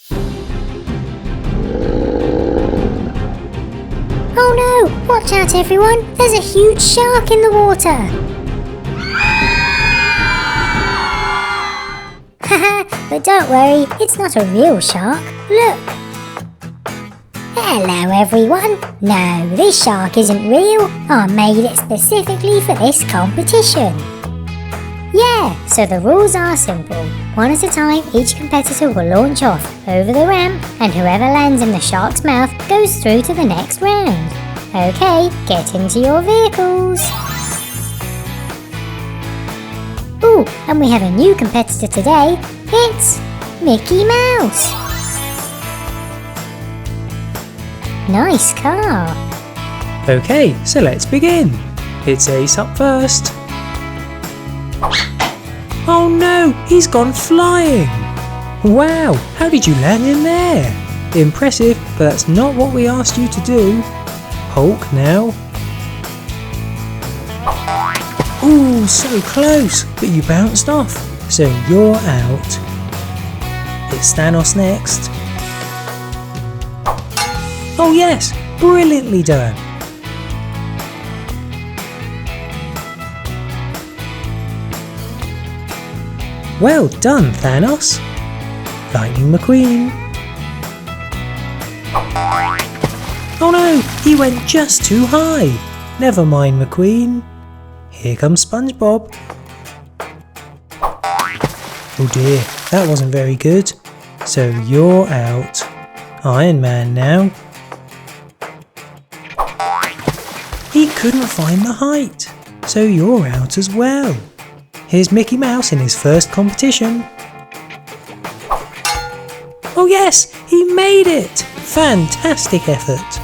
Oh no! Watch out everyone! There's a huge shark in the water! Haha, but don't worry, it's not a real shark. Look! Hello everyone! No, this shark isn't real. I made it specifically for this competition. Yeah, so the rules are simple. One at a time, each competitor will launch off over the ramp, and whoever lands in the shark's mouth goes through to the next round. Okay, get into your vehicles. Ooh, and we have a new competitor today. It's Mickey Mouse. Nice car. Okay, so let's begin. It's Ace up first. Oh no, he's gone flying! Wow, how did you land in there? Impressive, but that's not what we asked you to do. Hulk now. Ooh, so close, but you bounced off, so you're out. It's Thanos next. Oh yes, brilliantly done. Well done, Thanos. Lightning McQueen. Oh no, he went just too high. Never mind, McQueen. Here comes SpongeBob. Oh dear, that wasn't very good. So you're out. Iron Man now. He couldn't find the height, so you're out as well. Here's Mickey Mouse in his first competition. Oh yes, he made it! Fantastic effort!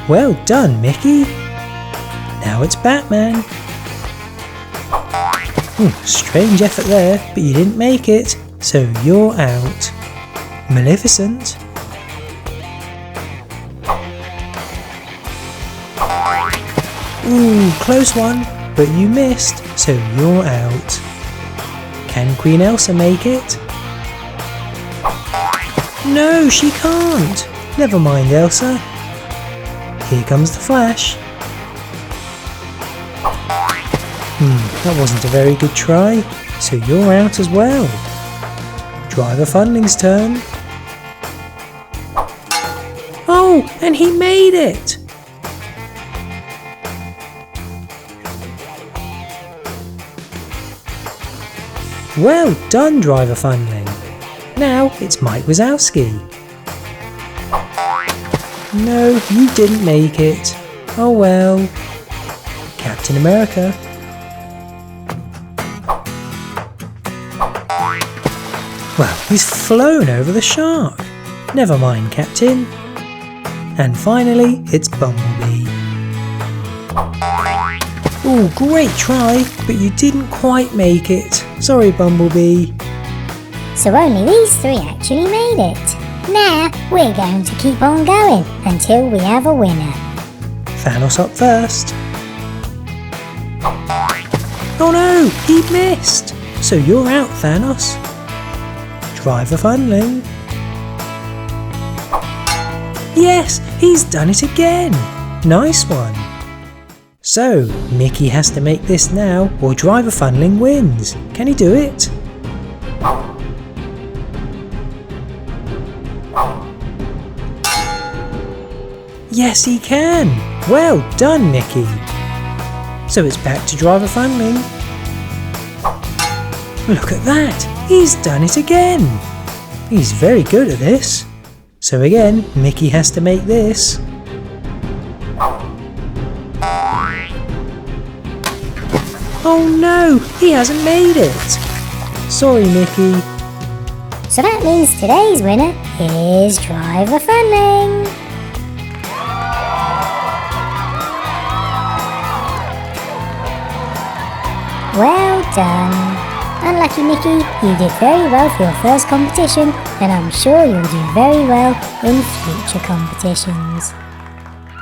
Well done, Mickey. Now it's Batman. Strange effort there, but you didn't make it, so you're out. Maleficent. Ooh, close one, but you missed, so you're out. Can Queen Elsa make it? No, she can't. Never mind, Elsa. Here comes the Flash. That wasn't a very good try, so you're out as well. Driver Funlings' turn. Oh, and he made it! Well done, Driver Funling. Now it's Mike Wazowski. No, you didn't make it. Oh well. Captain America. Well, he's flown over the shark. Never mind, Captain. And finally, it's Bumblebee. Ooh, great try, but you didn't quite make it. Sorry, Bumblebee. So only these three actually made it. Now we're going to keep on going until we have a winner. Thanos up first. Oh no, he missed. So you're out, Thanos. Driver Funling. Yes, he's done it again. Nice one. So, Mickey has to make this now or Driver Funling wins. Can he do it? Yes, he can. Well done, Mickey. So it's back to Driver Funling. Look at that. He's done it again. He's very good at this. So again, Mickey has to make this. Oh no, he hasn't made it. Sorry, Mickey. So that means today's winner is Driver Funling. Well done. Unlucky Mickey, you did very well for your first competition, and I'm sure you'll do very well in future competitions.